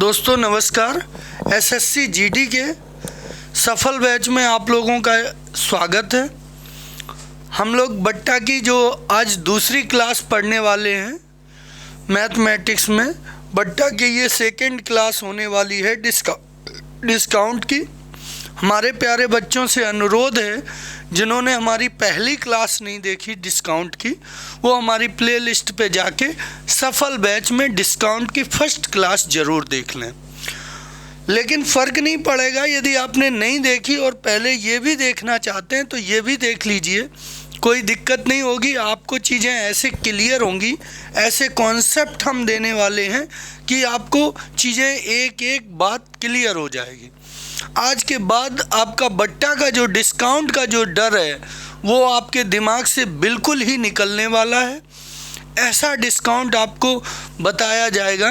दोस्तों नमस्कार। SSC GD के सफल बैच में आप लोगों का स्वागत है। हम लोग बट्टा की जो आज दूसरी क्लास पढ़ने वाले हैं मैथमेटिक्स में, बट्टा की ये सेकंड क्लास होने वाली है डिस्काउंट की। हमारे प्यारे बच्चों से अनुरोध है जिन्होंने हमारी पहली क्लास नहीं देखी डिस्काउंट की, वो हमारी प्लेलिस्ट पे जाके सफल बैच में डिस्काउंट की फर्स्ट क्लास ज़रूर देख लें। लेकिन फ़र्क नहीं पड़ेगा यदि आपने नहीं देखी और पहले ये भी देखना चाहते हैं तो ये भी देख लीजिए, कोई दिक्कत नहीं होगी। आपको चीज़ें ऐसे क्लियर होंगी, ऐसे कॉन्सेप्ट हम देने वाले हैं कि आपको चीज़ें एक एक बात क्लियर हो जाएगी। आज के बाद आपका बट्टा का जो डिस्काउंट का जो डर है वो आपके दिमाग से बिल्कुल ही निकलने वाला है। ऐसा डिस्काउंट आपको बताया जाएगा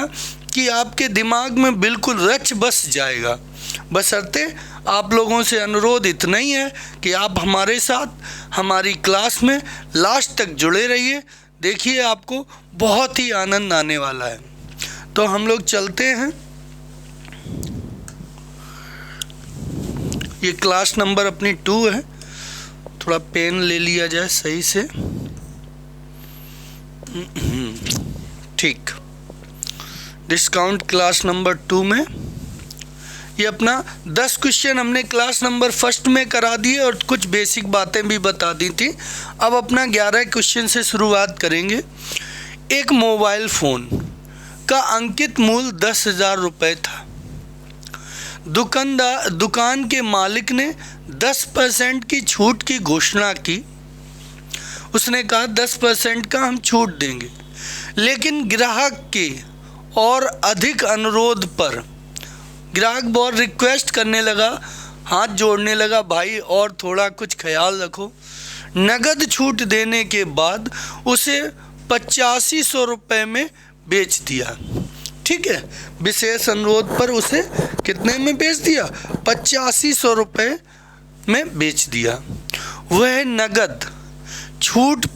कि आपके दिमाग में बिल्कुल रच बस जाएगा। बशर्ते आप लोगों से अनुरोध इतना ही है कि आप हमारे साथ हमारी क्लास में लास्ट तक जुड़े रहिए। देखिए आपको बहुत ही आनंद आने वाला है। तो हम लोग चलते हैं। ये क्लास नंबर अपनी 2 है। थोड़ा पेन ले लिया जाए सही से। ठीक, डिस्काउंट क्लास नंबर 2 में ये अपना 10 क्वेश्चन हमने क्लास नंबर 1 में करा दिए और कुछ बेसिक बातें भी बता दी थी। अब अपना 11 क्वेश्चन से शुरुआत करेंगे। एक मोबाइल फ़ोन का अंकित मूल्य 10,000 रुपये था। दुकान के मालिक ने 10% की छूट की घोषणा की। उसने कहा 10% का हम छूट देंगे, लेकिन ग्राहक के और अधिक अनुरोध पर ग्राहक बहुत रिक्वेस्ट करने लगा, हाथ जोड़ने लगा, भाई और थोड़ा कुछ ख्याल रखो। नगद छूट देने के बाद उसे 8500 रुपये में बेच दिया। ठीक है, विशेष अनुरोध पर उसे कितने में बेच दिया? 8500 रुपये में बेच दिया। वह नगद छूट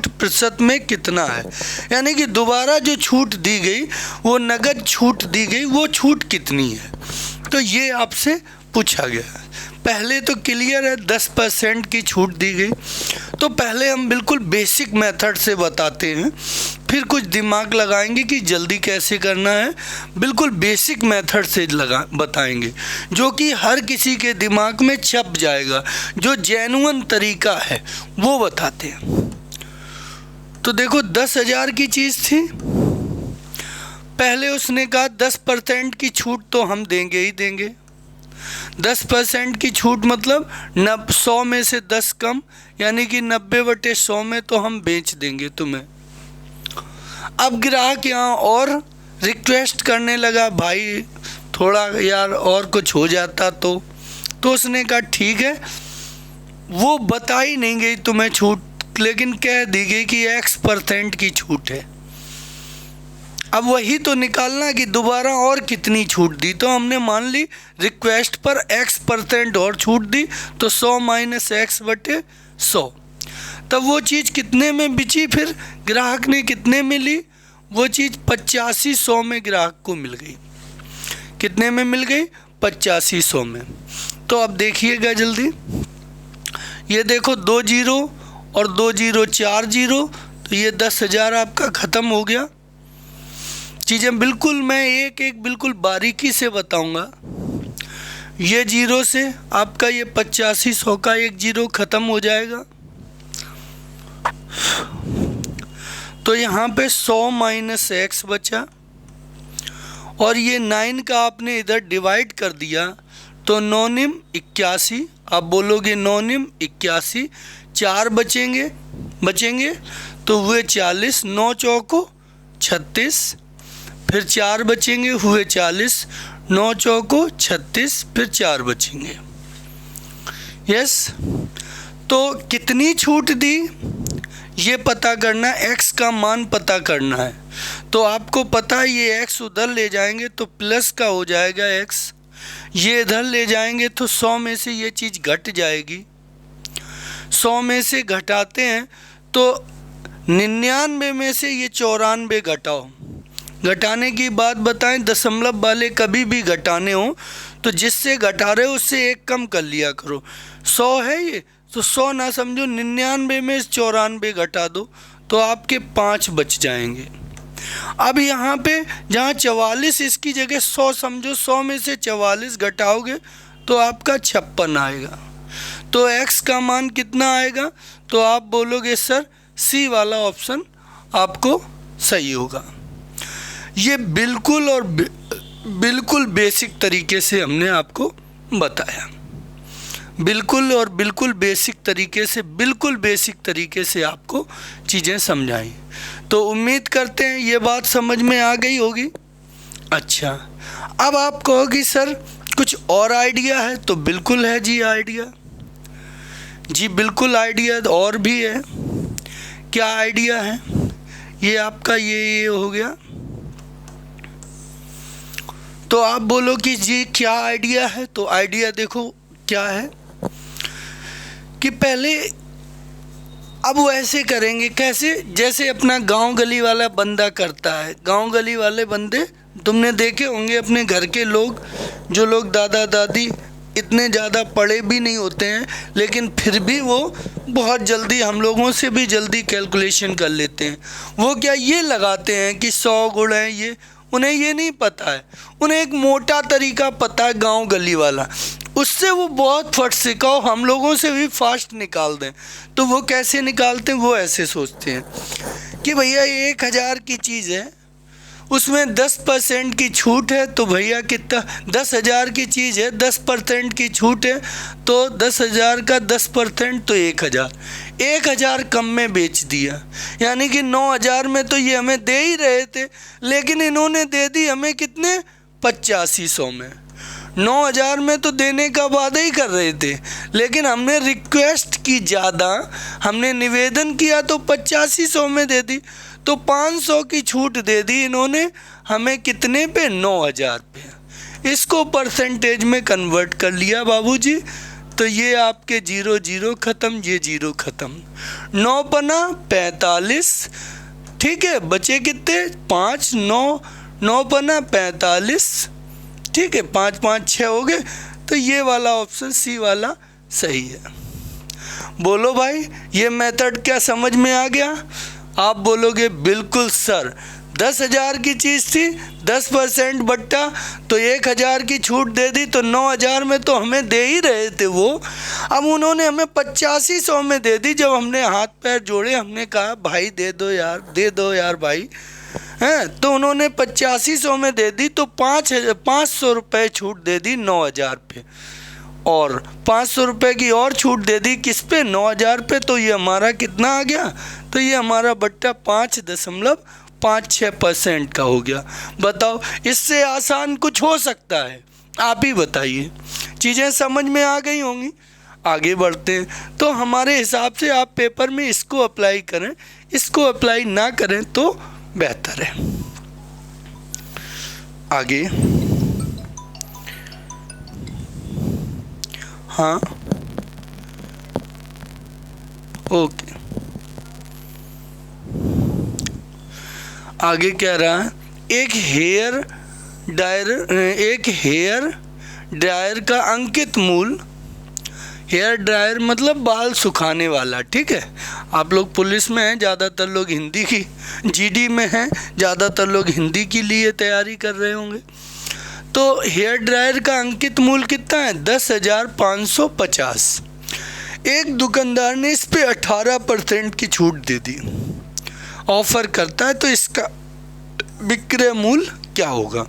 प्रतिशत में कितना है? यानी कि दोबारा जो छूट दी गई, वो नगद छूट दी गई, वो छूट कितनी है? तो ये आपसे पूछा गया है। पहले तो क्लियर है 10% की छूट दी गई। तो पहले हम बिल्कुल बेसिक मेथड से बताते हैं, फिर कुछ दिमाग लगाएंगे कि जल्दी कैसे करना है। बिल्कुल बेसिक मेथड से बताएंगे जो कि हर किसी के दिमाग में छप जाएगा। जो जेन्युइन तरीका है वो बताते हैं। तो देखो 10,000 की चीज़ थी। पहले उसने कहा 10% की छूट तो हम देंगे ही देंगे। 10% की छूट मतलब 100 में से 10 कम, यानी कि 90/100 में तो हम बेच देंगे तुम्हें। अब ग्राहक यहाँ और रिक्वेस्ट करने लगा, भाई थोड़ा यार और कुछ हो जाता तो उसने कहा ठीक है। वो बताई नहीं गई तुम्हें छूट, लेकिन कह दी गई कि X% की छूट है। अब वही तो निकालना कि दोबारा और कितनी छूट दी। तो हमने मान ली रिक्वेस्ट पर X% और छूट दी, तो 100 - X/100। तब वो चीज़ कितने में बिची? फिर ग्राहक ने कितने में ली? वो चीज़ 8500 में ग्राहक को मिल गई। कितने में मिल गई? 8500 में। तो अब देखिएगा जल्दी, ये देखो 2 0 और 2 0 4 0, तो ये 10,000 आपका ख़त्म हो गया। चीज़ें बिल्कुल मैं एक एक बिल्कुल बारीकी से बताऊंगा। ये 0 से आपका ये 8500 का एक 0 ख़त्म हो जाएगा। तो यहाँ पे 100 - X बचा, और ये 9 का आपने इधर डिवाइड कर दिया, तो 9 निम 81। आप बोलोगे 9 निम 81, 4 बचेंगे तो हुए 40, 9 चौको 36, फिर 4 बचेंगे हुए 40, 9 चौको 36, फिर 4 बचेंगे। यस, तो कितनी छूट दी ये पता करना, X का मान पता करना है। तो आपको पता है ये X उधर ले जाएंगे तो प्लस का हो जाएगा X, ये इधर ले जाएंगे तो 100 में से ये चीज़ घट जाएगी। 100 में से घटाते हैं तो 99 में से ये 94 घटाओ, घटाने की बात बताएं, दशमलव वाले कभी भी घटाने हो तो जिससे घटा रहे हो उससे एक कम कर लिया करो। 100 है ये तो 100 ना समझो, 99 में 94 घटा दो तो आपके 5 बच जाएंगे। अब यहाँ पे जहाँ 44 इसकी जगह 100 समझो, 100 में से 44 घटाओगे तो आपका 56 आएगा। तो x का मान कितना आएगा? तो आप बोलोगे सर सी वाला ऑप्शन आपको सही होगा। ये बिल्कुल और बिल्कुल बेसिक तरीके से हमने आपको बताया, बिल्कुल और बिल्कुल बेसिक तरीके से आपको चीज़ें समझाई। तो उम्मीद करते हैं ये बात समझ में आ गई होगी। अच्छा, अब आप कहोगी सर कुछ और आइडिया है? तो बिल्कुल है जी आइडिया, जी बिल्कुल आइडिया और भी है। क्या आइडिया है? ये आपका ये हो गया। तो आप बोलो कि जी क्या आइडिया है? तो आइडिया देखो क्या है कि पहले अब वो ऐसे करेंगे, कैसे? जैसे अपना गांव गली वाला बंदा करता है। गांव गली वाले बंदे तुमने देखे होंगे, अपने घर के लोग, जो लोग दादा दादी इतने ज़्यादा पढ़े भी नहीं होते हैं लेकिन फिर भी वो बहुत जल्दी हम लोगों से भी जल्दी कैलकुलेशन कर लेते हैं। वो क्या ये लगाते हैं कि 100 गुण है ये, उन्हें ये नहीं पता है। उन्हें एक मोटा तरीका पता है गांव गली वाला, उससे वो बहुत फट से कहो हम लोगों से भी फास्ट निकाल दें। तो वो कैसे निकालते हैं? वो ऐसे सोचते हैं कि भैया 1000 की चीज़ है, उसमें 10% की छूट है तो भैया कितना, 10,000 की चीज़ है 10% की छूट है तो 10,000 का 10% तो 1,000 कम में बेच दिया। यानी कि 9,000 में तो ये हमें दे ही रहे थे लेकिन इन्होंने दे दी हमें कितने, 8500 में। 9,000 में तो देने का वादा ही कर रहे थे लेकिन हमने रिक्वेस्ट की ज़्यादा, हमने निवेदन किया तो 8500 में दे दी, तो 500 की छूट दे दी इन्होंने हमें कितने पे, 9,000 पे। इसको परसेंटेज में कन्वर्ट कर लिया बाबूजी, तो ये आपके 0 0 ख़त्म, ये 0 ख़त्म। 9 पना 45, ठीक है, बचे कितने 5, 9 पना 45, ठीक है, 5 5 6 हो गए। तो ये वाला ऑप्शन सी वाला सही है। बोलो भाई ये मेथड क्या समझ में आ गया? आप बोलोगे बिल्कुल सर, 10,000 की चीज़ थी, 10% बट्टा तो 1,000 की छूट दे दी, तो 9,000 में तो हमें दे ही रहे थे वो। अब उन्होंने हमें 8500 में दे दी। जब हमने हाथ पैर जोड़े, हमने कहा भाई दे दो यार भाई, हैं, तो उन्होंने 8500 में दे दी, तो 500 रुपये छूट दे दी 9,000 पे, और 500 रुपये की और छूट दे दी किस पे, 9,000 पे। तो ये हमारा कितना आ गया? तो ये हमारा बट्टा 5.56% का हो गया। बताओ इससे आसान कुछ हो सकता है? आप ही बताइए। चीज़ें समझ में आ गई होंगी। आगे बढ़ते हैं। तो हमारे हिसाब से आप पेपर में इसको अप्लाई करें, इसको अप्लाई ना करें तो बेहतर है। आगे हाँ ओके, आगे क्या रहा? एक हेयर ड्रायर का अंकित मूल्य, हेयर ड्रायर मतलब बाल सुखाने वाला, ठीक है। आप लोग पुलिस में हैं, ज़्यादातर लोग हिंदी की, जीडी में हैं, ज़्यादातर लोग हिंदी के लिए तैयारी कर रहे होंगे। तो हेयर ड्रायर का अंकित मूल्य कितना है? 10,550। एक दुकानदार ने इस पे 18% की छूट दे दी, ऑफर करता है, तो इसका विक्रय मूल्य क्या होगा?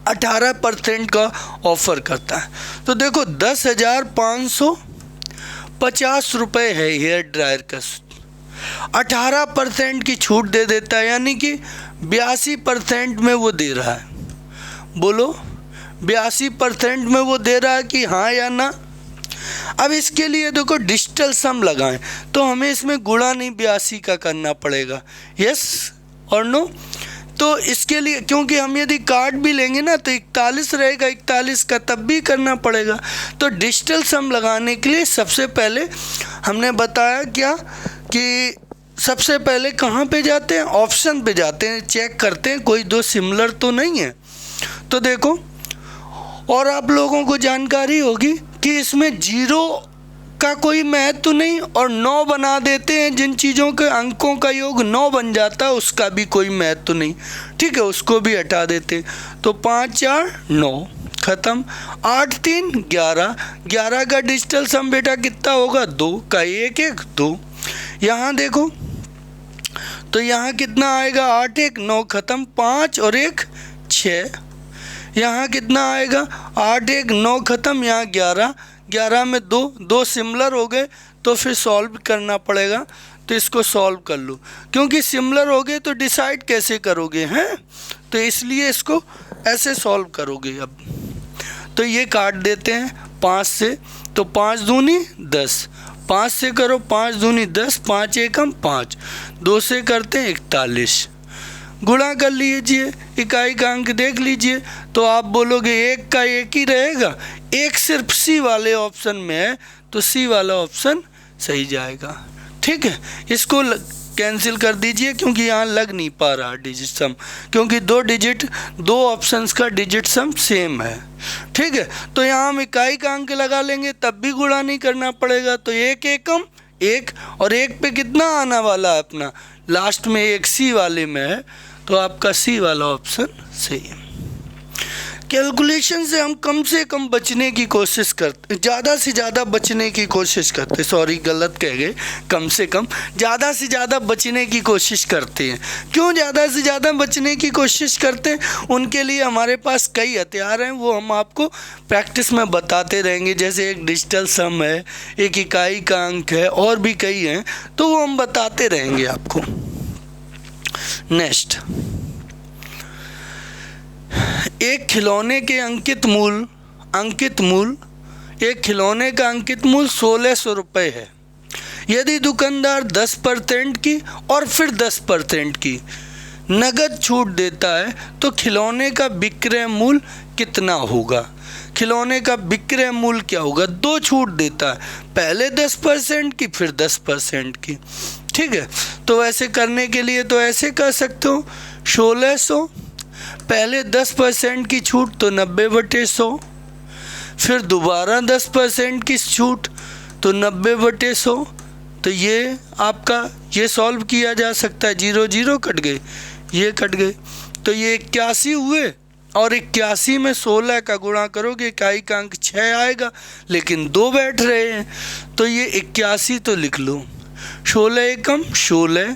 18% का ऑफर करता है, तो देखो 10,550 रुपये है हेयर ड्रायर का, 18% की छूट दे देता है, यानी कि 82% में वो दे रहा है। बोलो 82% में वो दे रहा है कि हाँ या ना? अब इसके लिए देखो डिजिटल सम लगाएं, तो हमें इसमें गुणा नहीं 82 का करना पड़ेगा, यस और नो। तो इसके लिए, क्योंकि हम यदि काट भी लेंगे ना तो 41 रहेगा, 41 का तब भी करना पड़ेगा। तो डिजिटल सम लगाने के लिए सबसे पहले हमने बताया क्या कि सबसे पहले कहाँ पे जाते हैं, ऑप्शन पे जाते हैं, चेक करते हैं कोई दो सिमिलर तो नहीं है। तो देखो, और आप लोगों को जानकारी होगी कि इसमें 0 का कोई महत्व नहीं और 9 बना देते हैं। जिन चीज़ों के अंकों का योग 9 बन जाता है उसका भी कोई महत्व नहीं, ठीक है, उसको भी हटा देते हैं। तो 5 4 9 ख़त्म। 8 3 11, 11 का डिजिटल सम बेटा कितना होगा, 2 का 1 1 2। यहाँ देखो तो यहाँ कितना आएगा, 8 1 9 ख़त्म, 5 और 1 6। यहाँ कितना आएगा, 8 1 9 ख़त्म, यहाँ 11, 11 में 2 2 सिमिलर हो गए तो फिर सॉल्व करना पड़ेगा। तो इसको सॉल्व कर लो, क्योंकि सिमिलर हो गए तो डिसाइड कैसे करोगे हैं, तो इसलिए इसको ऐसे सॉल्व करोगे। अब तो ये काट देते हैं 5 से, तो 5 दूनी 10, 5 से करो 5 दूनी 10, 5 एकम 5, 2 से करते हैं 41, गुणा कर लीजिए, इकाई का अंक देख लीजिए। तो आप बोलोगे 1 का 1 ही रहेगा, 1 सिर्फ सी वाले ऑप्शन में है, तो सी वाला ऑप्शन सही जाएगा, ठीक है। इसको कैंसिल कर दीजिए क्योंकि यहाँ लग नहीं पा रहा डिजिट सम, क्योंकि 2 डिजिट 2 ऑप्शंस का डिजिट सम सेम है, ठीक है। तो यहाँ हम इकाई का अंक लगा लेंगे, तब भी गुणा नहीं करना पड़ेगा। तो 1 एकम 1 और 1 पे कितना आना वाला है अपना, लास्ट में 1 सी वाले में है, तो आपका सी वाला ऑप्शन सही है। कैलकुलेशन से हम कम से कम बचने की कोशिश करते, ज़्यादा से ज़्यादा बचने की कोशिश करते, सॉरी गलत कह गए, कम से कम ज़्यादा से ज़्यादा बचने की कोशिश करते हैं। क्यों ज़्यादा से ज़्यादा बचने की कोशिश करते हैं, उनके लिए हमारे पास कई हथियार हैं, वो हम आपको प्रैक्टिस में बताते रहेंगे। जैसे एक डिजिटल सम है, एक इकाई का अंक है, और भी कई हैं, तो वो हम बताते रहेंगे आपको। नेक्स्ट, एक खिलौने के अंकित मूल एक खिलौने का अंकित मूल 1600 रुपये है। यदि दुकानदार 10% की और फिर 10% की नगद छूट देता है तो खिलौने का विक्रय मूल्य कितना होगा। खिलौने का विक्रय मूल्य क्या होगा, 2 छूट देता है, पहले 10% की फिर 10% की, ठीक है। तो ऐसे करने के लिए तो ऐसे कर सकते हो, 1600 पहले 10% की छूट तो 90/100, फिर दोबारा 10% की छूट तो 90/100। तो ये आपका ये सॉल्व किया जा सकता है, 0 0 कट गए, ये कट गए, तो ये 81 हुए, और 81 में 16 का गुणा करोगे, इकाई का अंक 6 आएगा, लेकिन 2 बैठ रहे हैं, तो ये 81 तो लिख लो, 16 एकम 16,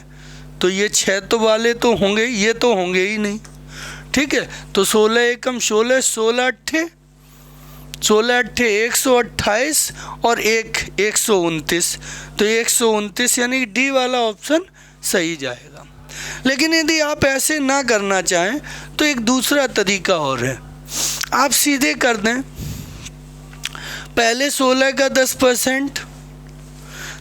तो ये 6 तो वाले तो होंगे, ये तो होंगे ही नहीं, ठीक है। तो 16 एकम 16, 16 अट्ठे 128 और 129, तो 129 यानी डी वाला ऑप्शन सही जाएगा। लेकिन यदि आप ऐसे ना करना चाहें तो एक दूसरा तरीका और है, आप सीधे कर दें, पहले 16 का 10%,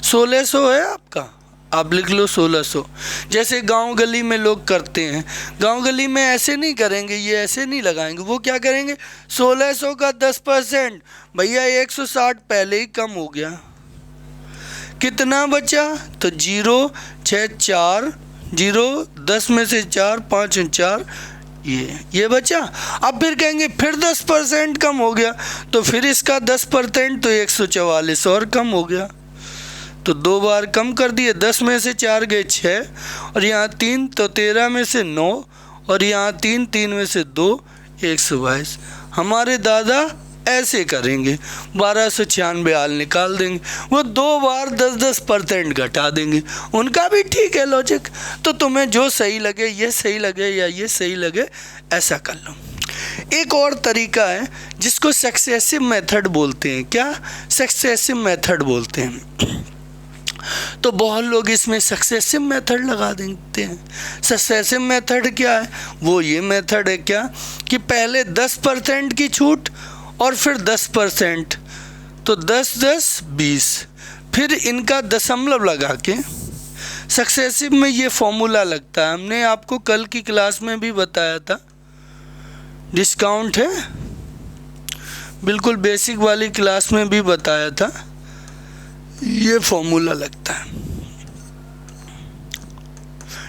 1600 है आपका, आप लिख लो 1600। जैसे गांव गली में लोग करते हैं, गांव गली में ऐसे नहीं करेंगे, ये ऐसे नहीं लगाएंगे, वो क्या करेंगे, 1600 का 10%, भैया 160 पहले ही कम हो गया, कितना बचा, तो 0 6 4 0, 10 में से 4 5 4, ये बचा। अब फिर कहेंगे फिर 10% कम हो गया, तो फिर इसका 10% तो 144 और कम हो गया, तो 2 बार कम कर दिए, 10 में से 4 गए 6, और यहाँ 3 तो 13 में से 9, और यहाँ 3 3 में से 2 122। हमारे दादा ऐसे करेंगे, 1296 हाल निकाल देंगे, वो 2 बार 10% घटा देंगे, उनका भी ठीक है लॉजिक। तो तुम्हें जो सही लगे, ये सही लगे या ये सही लगे, ऐसा कर लो। एक और तरीका है जिसको सक्सेसिव मेथड बोलते हैं। क्या सक्सेसिव मेथड बोलते हैं? तो बहुत लोग इसमें सक्सेसिव मेथड लगा देते हैं। सक्सेसिव मेथड क्या है? वो ये मेथड है क्या कि पहले 10% की छूट और फिर 10%, तो 10 10 20, फिर इनका दशमलव लगा के। सक्सेसिव में ये फॉर्मूला लगता है, हमने आपको कल की क्लास में भी बताया था, डिस्काउंट है, बिल्कुल बेसिक वाली क्लास में भी बताया था, ये फॉर्मूला लगता है।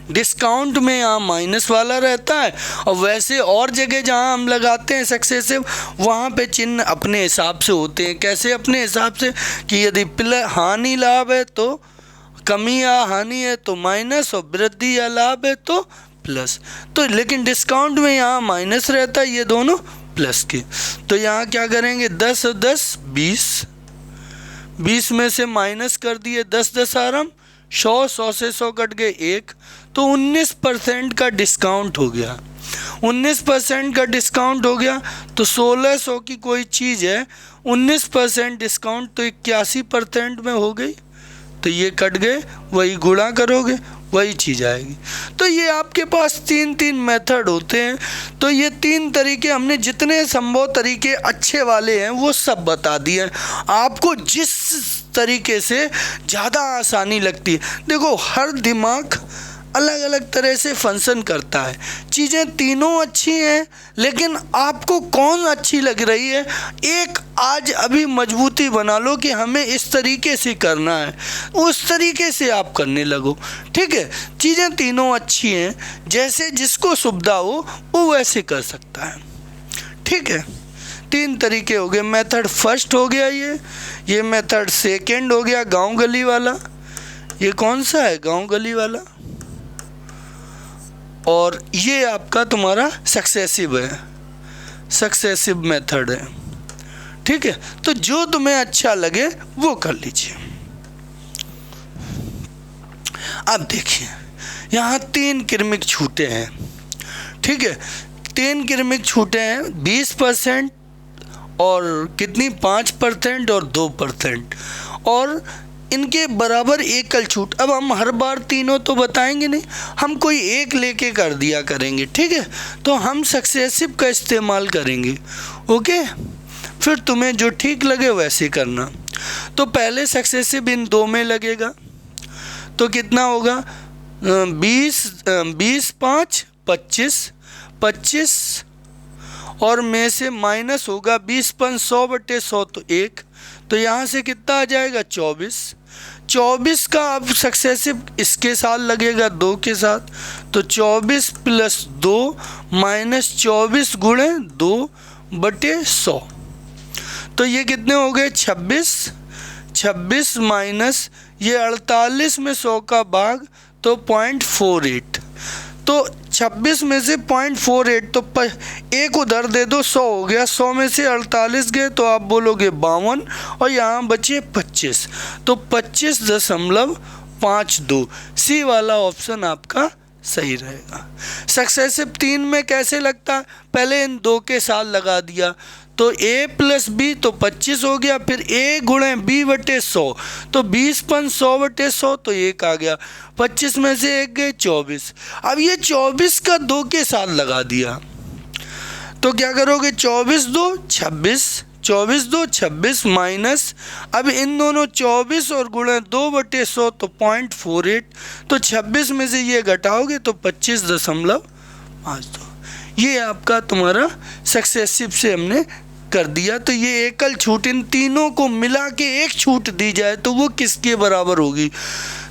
डिस्काउंट में यहाँ माइनस वाला रहता है, और वैसे और जगह जहाँ हम लगाते हैं सक्सेसिव वहाँ पे चिन्ह अपने हिसाब से होते हैं। कैसे अपने हिसाब से कि यदि हानि लाभ है तो कमी या हानि है तो माइनस, और वृद्धि या लाभ है तो प्लस। तो लेकिन डिस्काउंट में यहाँ माइनस रहता है, ये दोनों प्लस के। तो यहाँ क्या करेंगे 10 और 10 20, 20 में से माइनस कर दिए 10 10 100, 100 से 100 कट गए 1, तो 19% का डिस्काउंट हो गया। 19% का डिस्काउंट हो गया तो 1600 की कोई चीज़ है, 19% डिस्काउंट तो 81% में हो गई, तो ये कट गए, वही गुणा करोगे वही चीज़ आएगी। तो ये आपके पास 3 मेथड होते हैं। तो ये 3 तरीके हमने जितने संभव तरीके अच्छे वाले हैं वो सब बता दिए। आपको जिस तरीके से ज़्यादा आसानी लगती है, देखो हर दिमाग अलग अलग तरह से फंक्शन करता है, चीज़ें तीनों अच्छी हैं, लेकिन आपको कौन अच्छी लग रही है, एक आज अभी मजबूती बना लो कि हमें इस तरीके से करना है, उस तरीके से आप करने लगो। ठीक है, चीज़ें तीनों अच्छी हैं, जैसे जिसको सुविधा हो वो वैसे कर सकता है। ठीक है, 3 तरीके हो गए। मेथड फर्स्ट हो गया ये मेथड सेकेंड हो गया गांव गली वाला। ये कौन सा है? गांव गली वाला। और ये आपका तुम्हारा सक्सेसिव है, सक्सेसिव मेथड है। ठीक है, तो जो तुम्हें अच्छा लगे वो कर लीजिए। अब देखिए यहाँ 3 क्रमिक छूटे हैं। ठीक है, 3 क्रमिक छूटे हैं, 20% और कितनी 5% और 2%, और इनके बराबर एकल छूट। अब हम हर बार तीनों तो बताएंगे नहीं, हम कोई एक लेके कर दिया करेंगे। ठीक है, तो हम सक्सेसिव का इस्तेमाल करेंगे। ओके, फिर तुम्हें जो ठीक लगे वैसे करना। तो पहले सक्सेसिव इन 2 में लगेगा, तो कितना होगा 20 5 25, 25 और में से माइनस होगा 20 5 100/100 तो 1, तो यहाँ से कितना आ जाएगा 24। 24 का अब सक्सेसिव इसके साथ लगेगा 2 के साथ, तो 24 + 2 - 24 × 2/100, तो ये कितने हो गए 26। 26 माइनस ये 48 में 100 का भाग तो 0.48, तो 26 में से 0.48 तो एक उधर दे दो, 100 हो गया। 100 में से 48 गए तो आप बोलोगे 52, और यहाँ बचे 25, तो 25.52। सी वाला ऑप्शन आपका सही रहेगा। सक्सेसिव 3 में कैसे लगता है, पहले इन 2 के साथ लगा दिया, तो a + b तो 25 हो गया, फिर a × b/100, तो 20 × 100/100 तो 1 आ गया। 25 में से 1 गए 24। अब ये 24 का 2 के साथ लगा दिया, तो क्या करोगे 24 2 26, 24 2 26 माइनस, अब इन दोनों 24 और गुणा 2/100 तो 0.48, तो 26 में से ये घटाओगे तो 25.52। ये आपका तुम्हारा सक्सेसिव से हमने कर दिया। तो ये एकल छूट, इन तीनों को मिला के एक छूट दी जाए तो वो किसके बराबर होगी,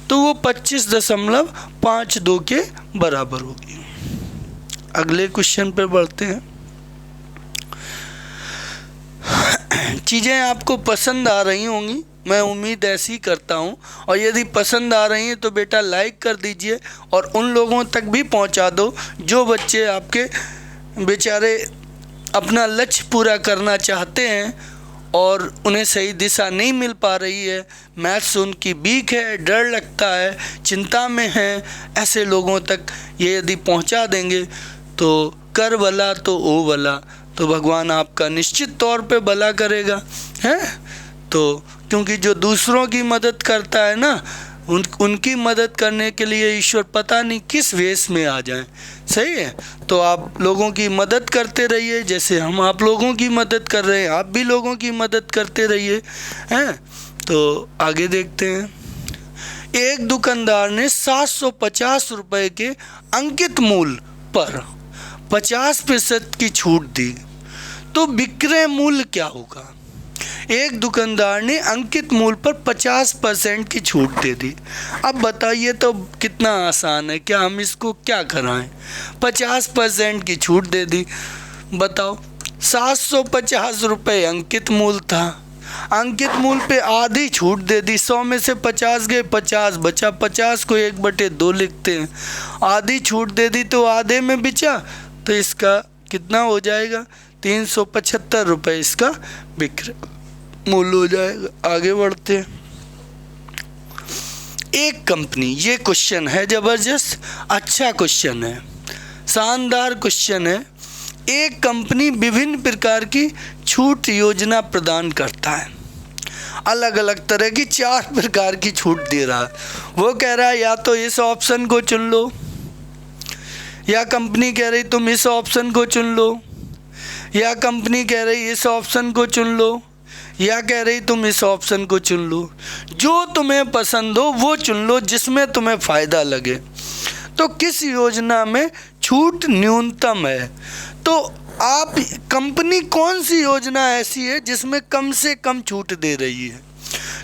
तो वो 25.52 के बराबर होगी। अगले क्वेश्चन पर बढ़ते हैं। चीज़ें आपको पसंद आ रही होंगी, मैं उम्मीद ऐसी करता हूँ, और यदि पसंद आ रही हैं तो बेटा लाइक कर दीजिए और उन लोगों तक भी पहुँचा दो जो बच्चे आपके बेचारे अपना लक्ष्य पूरा करना चाहते हैं और उन्हें सही दिशा नहीं मिल पा रही है, मैथ्स उनकी वीक है, डर लगता है, चिंता में है, ऐसे लोगों तक ये यदि पहुंचा देंगे तो कर भला तो ओ भला, तो भगवान आपका निश्चित तौर पे भला करेगा, है। तो क्योंकि जो दूसरों की मदद करता है ना, उनकी मदद करने के लिए ईश्वर पता नहीं किस वेश में आ जाए, सही है। तो आप लोगों की मदद करते रहिए, जैसे हम आप लोगों की मदद कर रहे हैं, आप भी लोगों की मदद करते रहिए, हैं। तो आगे देखते हैं। एक दुकानदार ने 750 रुपये के अंकित मूल्य पर 50% की छूट दी, तो विक्रय मूल्य क्या होगा। एक दुकानदार ने अंकित मूल्य पर 50% की छूट दे दी। अब बताइए तो कितना आसान है, क्या हम इसको क्या कराएं? 50% की छूट दे दी। बताओ, 750 रुपये अंकित मूल्य था, अंकित मूल्य पे आधी छूट दे दी। 100 में से 50 गए, 50 बचा, 50 को 1/2 लिखते हैं। आधी छूट दे दी तो आधे में बिचा, तो इसका कितना हो जाएगा? 375 रुपये इसका विक्रय मूल्य हो जाएगा। आगे बढ़ते हैं। एक कंपनी, ये क्वेश्चन है जबरदस्त, अच्छा क्वेश्चन है, शानदार क्वेश्चन है। एक कंपनी विभिन्न प्रकार की छूट योजना प्रदान करता है, अलग अलग तरह की 4 प्रकार की छूट दे रहा है। वो कह रहा है या तो इस ऑप्शन को चुन लो, या कंपनी कह रही तुम इस ऑप्शन को चुन लो, या कंपनी कह रही इस ऑप्शन को चुन लो, या कह रही तुम इस ऑप्शन को चुन लो। जो तुम्हें पसंद हो वो चुन लो, जिसमें तुम्हें फ़ायदा लगे। तो किस योजना में छूट न्यूनतम है? तो आप कंपनी कौन सी योजना ऐसी है जिसमें कम से कम छूट दे रही है?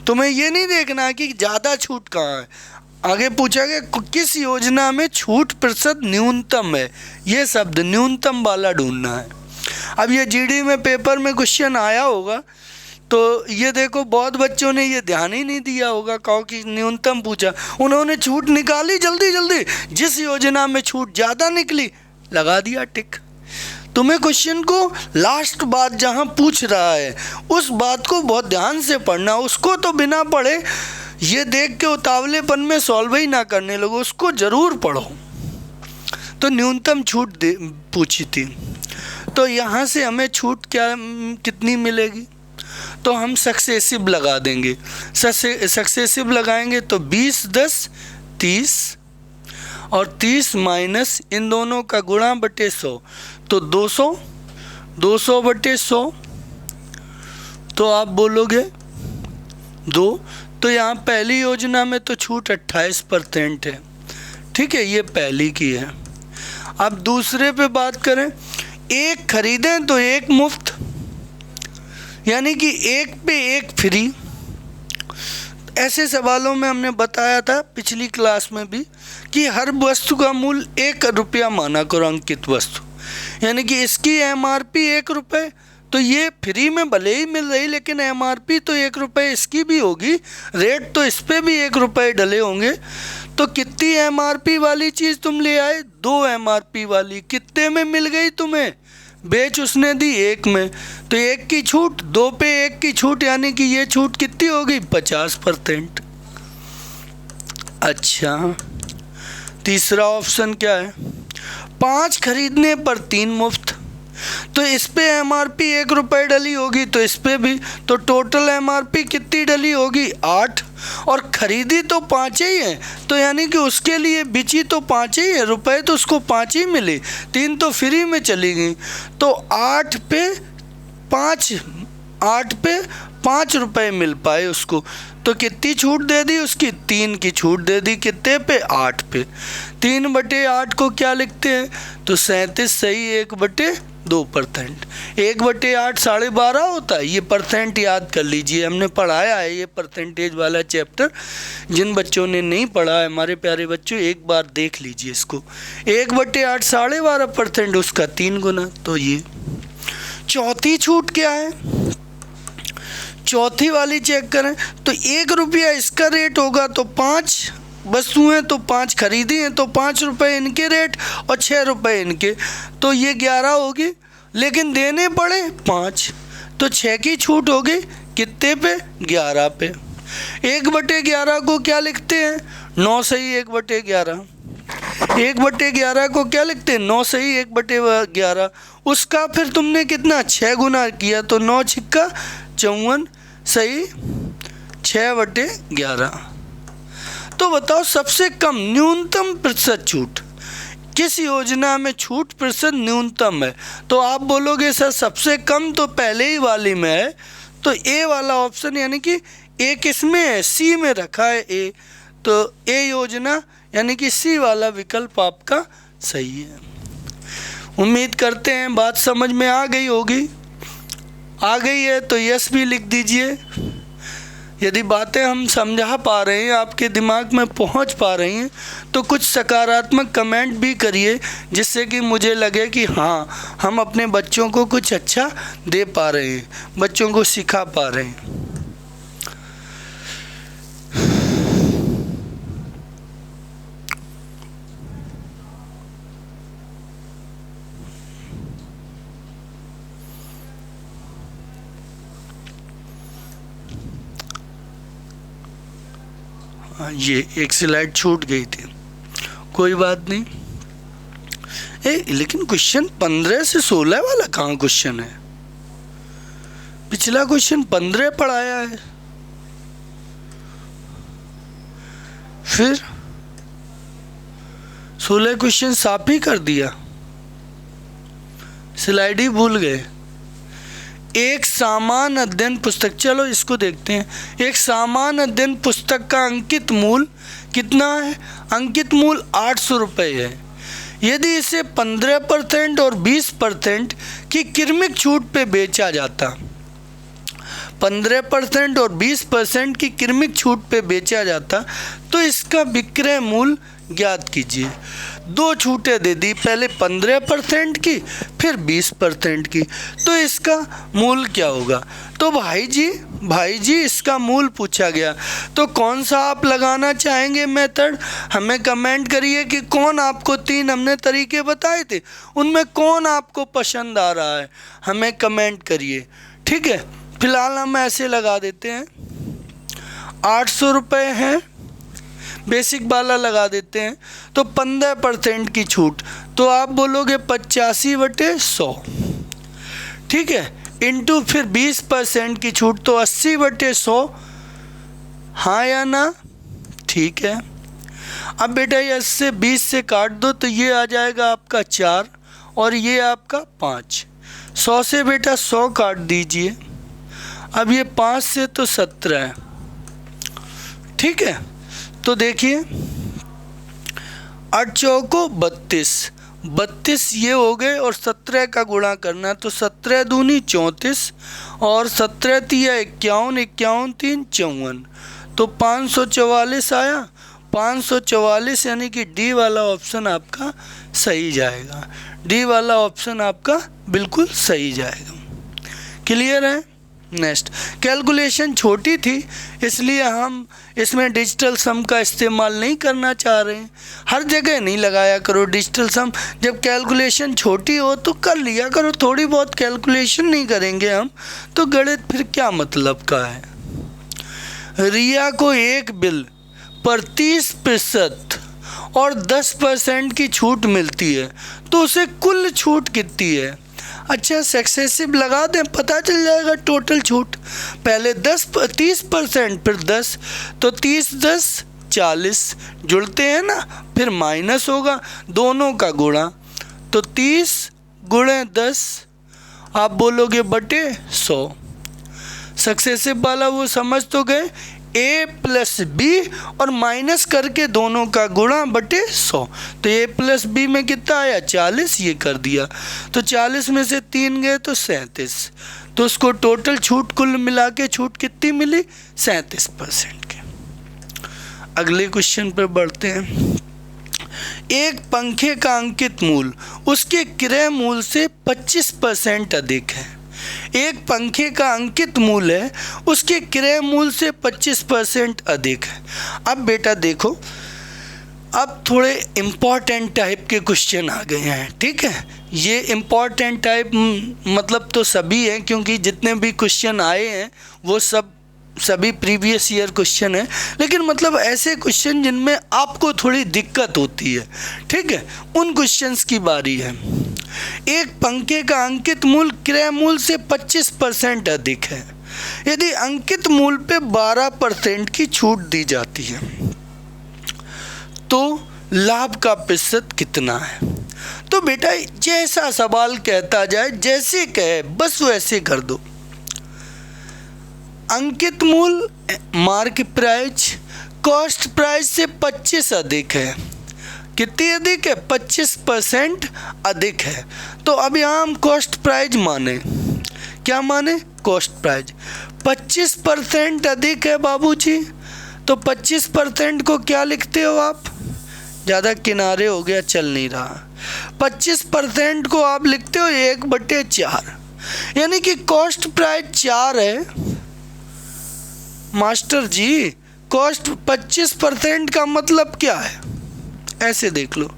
तुम्हें ये नहीं देखना कि ज़्यादा छूट कहाँ है, आगे पूछा गया किस योजना में छूट प्रतिशत न्यूनतम है, ये शब्द न्यूनतम वाला ढूंढना है। अब ये जीडी में पेपर में क्वेश्चन आया होगा, तो ये देखो बहुत बच्चों ने ये ध्यान ही नहीं दिया होगा, कहो कि न्यूनतम पूछा, उन्होंने छूट निकाली जल्दी जल्दी, जिस योजना में छूट ज़्यादा निकली लगा दिया टिक। तुम्हें क्वेश्चन को लास्ट बात जहाँ पूछ रहा है उस बात को बहुत ध्यान से पढ़ना, उसको तो बिना पढ़े ये देख के उतावलेपन में सॉल्व ही ना करने लगो, उसको ज़रूर पढ़ो। तो न्यूनतम छूट पूछी थी, तो यहाँ से हमें छूट कितनी मिलेगी? तो हम सक्सेसिव लगा देंगे। सक्सेसिव लगाएंगे तो 20, 10, 30 और 30 माइनस इन दोनों का गुणा बटे 100, तो 200, 200 बटे 100, तो आप बोलोगे 2। तो यहाँ पहली योजना में तो छूट 28% है, ठीक है, ये पहली की है। अब दूसरे पे बात करें, एक खरीदें तो एक मुफ्त, यानी कि एक पे एक फ्री। ऐसे सवालों में हमने बताया था पिछली क्लास में भी कि हर वस्तु का मूल्य 1 रुपया माना करो, अंकित वस्तु, यानी कि इसकी MRP 1 रुपये, तो ये फ्री में भले ही मिल रही लेकिन MRP तो 1 रुपये इसकी भी होगी, रेट तो इस पर भी 1 रुपये डले होंगे। तो कितनी MRP वाली चीज़ तुम ले आए? 2 MRP वाली। कितने में मिल गई तुम्हें? बेच उसने दी 1 में, तो 1 की छूट, 2 पे 1 की छूट, यानी कि ये छूट कितनी होगी? 50%। अच्छा, तीसरा ऑप्शन क्या है? 5 खरीदने पर 3 मुफ्त, तो इस पे MRP 1 रुपये डली होगी, तो इस पे भी, तो टोटल MRP कितनी डली होगी? 8, और खरीदी तो 5 ही है, तो यानी कि उसके लिए बिची तो 5 ही है, रुपए तो उसको 5 ही मिले, 3 तो फ्री में चली गई। तो 8 पे 5 रुपये मिल पाए उसको, तो कितनी छूट दे दी उसकी? 3 की छूट दे दी। कितने पे? 8 पे। 3/8 को क्या लिखते हैं? तो 37 सही 1/2%। 1/8 12.5 होता है। ये परसेंट याद कर लीजिए, हमने पढ़ाया है ये परसेंटेज वाला चैप्टर। जिन बच्चों ने नहीं पढ़ा है, हमारे प्यारे बच्चों, एक बार देख लीजिए इसको। 1/8 12.5%, उसका 3 गुना। तो ये चौथी छूट क्या है? चौथी वाली चेक करें तो 1 रुपया इसका रेट होगा, तो 5 वस्तुएं तो 5 खरीदी हैं, तो 5 रुपये इनके रेट और 6 रुपये इनके, तो ये 11 होगी, लेकिन देने पड़े 5, तो 6 की छूट होगी कितने पे? 11 पे। 1/11 को क्या लिखते हैं? 9 सही 1/11। 1/11 को क्या लिखते हैं? 9 सही 1/11। उसका फिर तुमने कितना? 6 गुना किया, तो 9 छिक्का 54 सही 6/11। तो बताओ सबसे कम न्यूनतम प्रतिशत छूट, किस योजना में छूट प्रतिशत न्यूनतम है? तो आप बोलोगे सर सबसे कम तो पहले ही वाली में है, तो ए वाला ऑप्शन, यानी कि ए किसमें है? सी में रखा है ए, तो ए योजना यानी कि सी वाला विकल्प आपका सही है। उम्मीद करते हैं बात समझ में आ गई होगी। आ गई है तो यस भी लिख दीजिए। यदि बातें हम समझा पा रहे हैं, आपके दिमाग में पहुंच पा रही हैं, तो कुछ सकारात्मक कमेंट भी करिए, जिससे कि मुझे लगे कि हाँ, हम अपने बच्चों को कुछ अच्छा दे पा रहे हैं, बच्चों को सिखा पा रहे हैं। ये एक स्लाइड छूट गई थी, कोई बात नहीं। लेकिन क्वेश्चन 15 से 16 वाला कहाँ क्वेश्चन है? पिछला क्वेश्चन 15 पढ़ाया है, फिर 16 क्वेश्चन साफ ही कर दिया, स्लाइड ही भूल गए। एक सामान्य अध्ययन पुस्तक, चलो इसको देखते हैं। एक सामान्य अध्ययन पुस्तक का अंकित मूल्य कितना है? अंकित मूल्य 800 रुपये है। यदि इसे 15% और 20% की क्रमिक छूट पे बेचा जाता, 15% और 20% की क्रमिक छूट पे बेचा जाता, तो इसका विक्रय मूल्य ज्ञात कीजिए। दो छूटें दे दी, पहले 15% की, फिर 20% की, तो इसका मूल्य क्या होगा? तो भाई जी इसका मूल्य पूछा गया, तो कौन सा आप लगाना चाहेंगे मेथड? हमें कमेंट करिए कि कौन आपको 3 हमने तरीके बताए थे, उनमें कौन आपको पसंद आ रहा है, हमें कमेंट करिए। ठीक है, फिलहाल हम ऐसे लगा देते हैं, 800 रुपये हैं, बेसिक वाला लगा देते हैं, तो 15% की छूट, तो आप बोलोगे 85/100, ठीक है, इंटू फिर 20% की छूट, तो 80/100, हाँ या ना? ठीक है। अब बेटा ये 80 20 से काट दो, तो ये आ जाएगा आपका 4 और ये आपका 5। 100 से बेटा 100 काट दीजिए, अब ये 5 से तो 17 है, ठीक है। तो देखिए 8 चौको 32 ये हो गए, और 17 का गुणा करना, तो 17 दूनी 34 और 17 तिया 51, 51 3 54, तो 544 आया। 544 यानी कि डी वाला ऑप्शन आपका सही जाएगा, डी वाला ऑप्शन आपका बिल्कुल सही जाएगा। क्लियर है? नेक्स्ट, कैलकुलेशन छोटी थी इसलिए हम इसमें डिजिटल सम का इस्तेमाल नहीं करना चाह रहे हैं। हर जगह नहीं लगाया करो डिजिटल सम, जब कैलकुलेशन छोटी हो तो कर लिया करो, थोड़ी बहुत कैलकुलेशन नहीं करेंगे हम तो गणित फिर क्या मतलब का है। रिया को एक बिल पर 30% और 10% की छूट मिलती है, तो उसे कुल छूट कितनी है? अच्छा, सक्सेसिव लगा दें, पता चल जाएगा टोटल छूट। पहले 30% फिर 10, तो 30 10 40 जुड़ते हैं ना, फिर माइनस होगा दोनों का गुणा, तो 30 गुणे 10 आप बोलोगे बटे 100। सक्सेसिव वाला वो समझ तो गए, a प्लस बी और माइनस करके दोनों का गुणा बटे 100, तो a प्लस बी में कितना आया? 40, ये कर दिया, तो 40 में से 3 गए तो 37, तो उसको टोटल छूट कुल मिला के छूट कितनी मिली? 37% की। अगले क्वेश्चन पर बढ़ते हैं। एक पंखे का अंकित मूल्य उसके क्रय मूल्य से 25% अधिक है। एक पंखे का अंकित मूल्य है उसके क्रय मूल्य से 25% अधिक है। अब बेटा देखो, अब थोड़े इम्पॉर्टेंट टाइप के क्वेश्चन आ गए हैं, ठीक है। ये इम्पॉर्टेंट टाइप मतलब तो सभी हैं, क्योंकि जितने भी क्वेश्चन आए हैं वो सभी प्रीवियस ईयर क्वेश्चन है, लेकिन मतलब ऐसे क्वेश्चन जिनमें आपको थोड़ी दिक्कत होती है, ठीक है, उन क्वेश्चंस की बारी है। एक पंखे का अंकित मूल्य क्रय मूल्य से 25% अधिक है। यदि अंकित मूल्य पे 12% की छूट दी जाती है तो लाभ का प्रतिशत कितना है? तो बेटा जैसा सवाल कहता जाए, जैसे कहे बस वैसे कर दो। अंकित मूल्य मार्क प्राइस कॉस्ट प्राइस से 25 अधिक है। कितनी अधिक है? 25% अधिक है। तो अब यहाँ हम कॉस्ट प्राइस माने, क्या माने, कॉस्ट प्राइस। 25% अधिक है बाबूजी, तो 25% को क्या लिखते हो आप, ज़्यादा किनारे हो गया, चल नहीं रहा। 25% को आप लिखते हो 1/4, यानी कि कॉस्ट प्राइस 4 है मास्टर जी। कॉस्ट 25% का मतलब क्या है, ऐसे देख लो,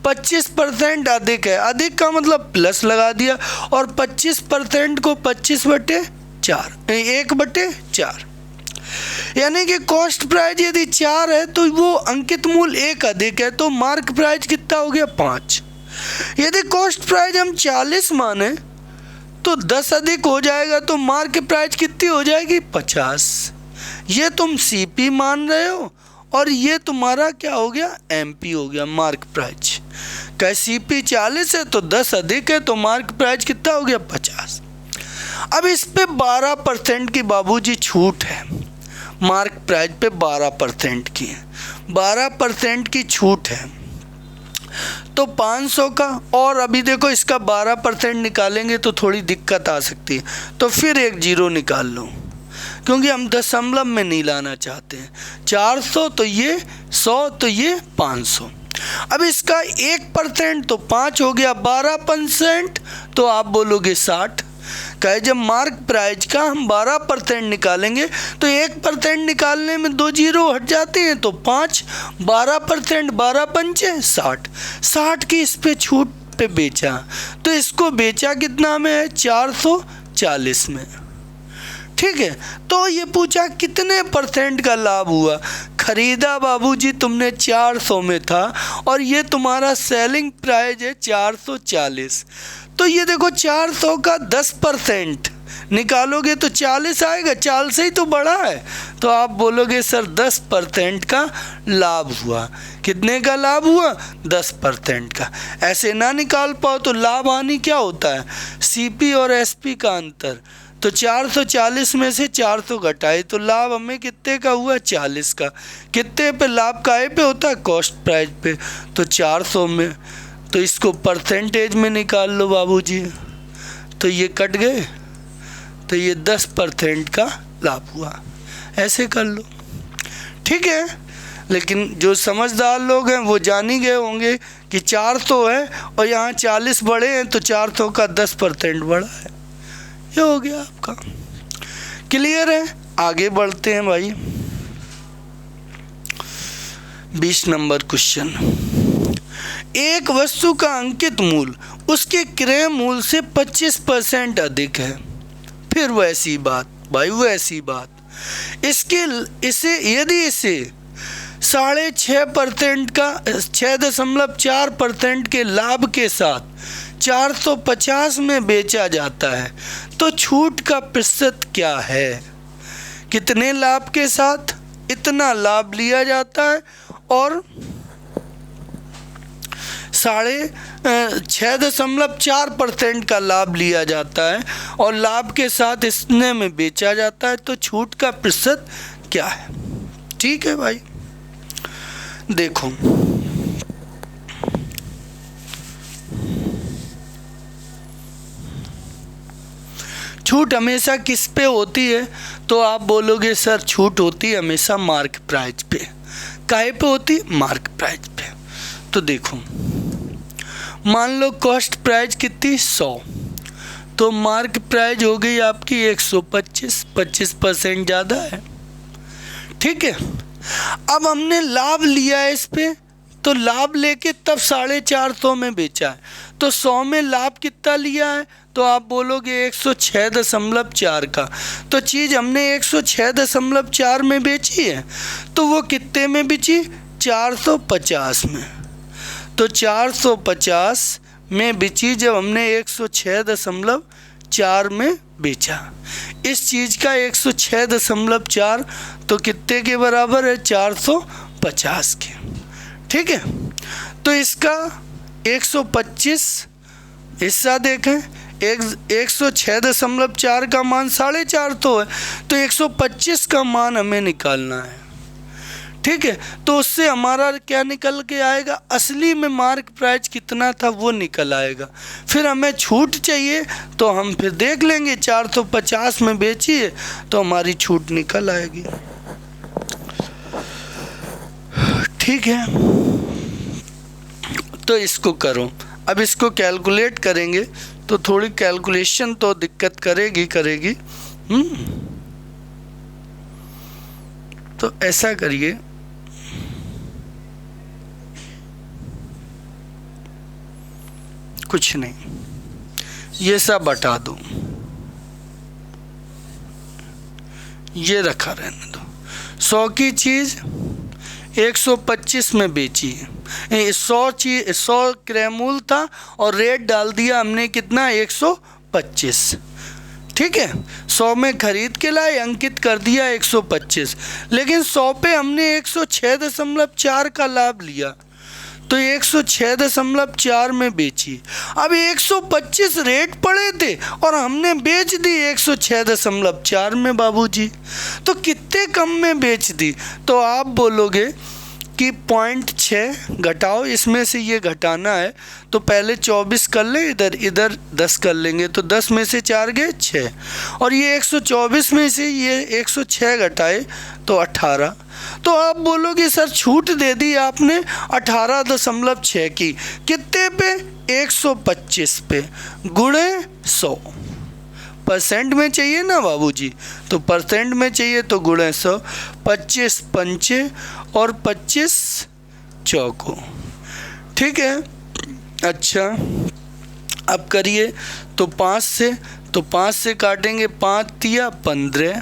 25% अधिक है, अधिक का मतलब प्लस लगा दिया, और 25% को 25/4, 1/4, यानी कि कॉस्ट प्राइस यदि 4 है तो वो अंकित मूल 1 अधिक है, तो मार्क प्राइस कितना हो गया, 5। यदि कॉस्ट प्राइस हम 40 माने तो 10 अधिक हो जाएगा, तो मार्क प्राइस कितनी हो जाएगी, 50। ये तुम सीपी मान रहे हो और ये तुम्हारा क्या हो गया, एमपी हो गया, मार्क प्राइस। क्या सीपी 40 है तो 10 अधिक है, तो मार्क प्राइस कितना हो गया, 50। अब इस पे 12% की बाबूजी छूट है, मार्क प्राइस पे 12% की है, 12% की छूट है, तो 500 का, और अभी देखो इसका 12% निकालेंगे तो थोड़ी दिक्कत आ सकती है, तो फिर एक जीरो निकाल लो, क्योंकि हम दशमलव में नहीं लाना चाहते हैं। 400 तो ये 100 तो ये 500। अब इसका 1% तो 5 हो गया, 12% तो आप बोलोगे 60। कहे जब मार्क प्राइस का हम 12% निकालेंगे तो 1% निकालने में 2 जीरो हट जाते हैं, तो 5, 12%, 12 पंचे 60, 60 की इस पे छूट पे बेचा, तो इसको बेचा कितना में है, 440 में। ठीक है, तो ये पूछा कितने % का लाभ हुआ, खरीदा बाबूजी तुमने 400 में था और ये तुम्हारा सेलिंग प्राइस है 440, तो ये देखो 400 का 10% निकालोगे तो 40 आएगा, 40 से ही तो बड़ा है, तो आप बोलोगे सर 10% का लाभ हुआ। कितने का लाभ हुआ, 10% का। ऐसे ना निकाल पाओ तो लाभ हानि क्या होता है, सीपी और एसपी का अंतर, तो 440 में से 400 घटाए तो लाभ हमें कितने का हुआ, 40 का। कितने पे लाभ काहे पे होता है, कॉस्ट प्राइस पे, तो 400 में, तो इसको परसेंटेज में निकाल लो बाबूजी, तो ये कट गए, तो ये 10% का लाभ हुआ। ऐसे कर लो, ठीक है। लेकिन जो समझदार लोग हैं वो जान ही गए होंगे कि 400 है और यहाँ 40 बड़े हैं, तो 400 का 10% बड़ा है। ये हो गया आपका, क्लियर है। आगे बढ़ते हैं भाई, 20 नंबर क्वेश्चन। एक वस्तु का अंकित मूल्य उसके क्रय मूल्य से 25% अधिक है, फिर वैसी बात भाई, वैसी बात, इसे यदि इसे 6.5% का 6.4% के लाभ के साथ 450 में बेचा जाता है, तो छूट का प्रतिशत क्या है। कितने लाभ के साथ इतना लाभ लिया जाता है और 6.4% का लाभ लिया जाता है और लाभ के साथ इतने में बेचा जाता है, तो छूट का प्रतिशत क्या है। ठीक है भाई, देखो छूट हमेशा किस पे होती है, तो आप बोलोगे सर छूट होती है हमेशा मार्क प्राइस पे। काहे पे होती है, मार्क प्राइस पे। तो देखो मान लो कॉस्ट प्राइस कितनी 100, तो मार्क प्राइस हो गई आपकी 125, 25% ज़्यादा है। ठीक है, अब हमने लाभ लिया है इस पे, तो लाभ लेके तब 450 में बेचा है, तो 100 में लाभ कितना लिया है, तो आप बोलोगे 106.4 का। तो चीज़ हमने 106.4 में बेची है, तो वो कितने में बेची, 450 में। तो 450 में बेची जब हमने 106.4 में बेचा, इस चीज़ का 106.4 तो कितने के बराबर है, 450 के। ठीक है, तो इसका 125 हिस्सा देखें, 106.4 का मान 4.5 तो है, तो 125 का मान हमें निकालना है। ठीक है, तो उससे हमारा क्या निकल के आएगा, असली में मार्क प्राइस कितना था वो निकल आएगा। फिर हमें छूट चाहिए तो हम फिर देख लेंगे 450 में बेचिए तो हमारी छूट निकल आएगी। ठीक है, तो इसको करो। अब इसको कैलकुलेट करेंगे तो थोड़ी कैलकुलेशन तो दिक्कत करेगी। तो ऐसा करिए, कुछ नहीं, ये सब हटा दो, ये रखा रहने दो। 100 की चीज़ 125 में बेची है। 100 क्रेमूल था और रेट डाल दिया हमने कितना, 125। ठीक है, 100 में खरीद के लाए, अंकित कर दिया 125, लेकिन 100 पे हमने 106.4 का लाभ लिया तो 106.4 में बेची। अब 125 रेट पड़े थे और हमने बेच दी 106.4 में बाबूजी, तो कितने कम में बेच दी। तो आप बोलोगे कि 0.6 घटाओ, इसमें से ये घटाना है तो पहले 24 कर ले, इधर 10 कर लेंगे तो 10 में से 4 गए 6, और ये 124 में से ये 106 घटाए तो 18। तो आप बोलोगे सर छूट दे दी आपने 18.6 की, कितने पे, 125 पे, गुणे 100। परसेंट में चाहिए ना बाबूजी, तो परसेंट में चाहिए तो गुणे 100। 25 पंचे और 25 चौको। ठीक है, अच्छा अब करिए तो 5 से काटेंगे, 5 तिया 15,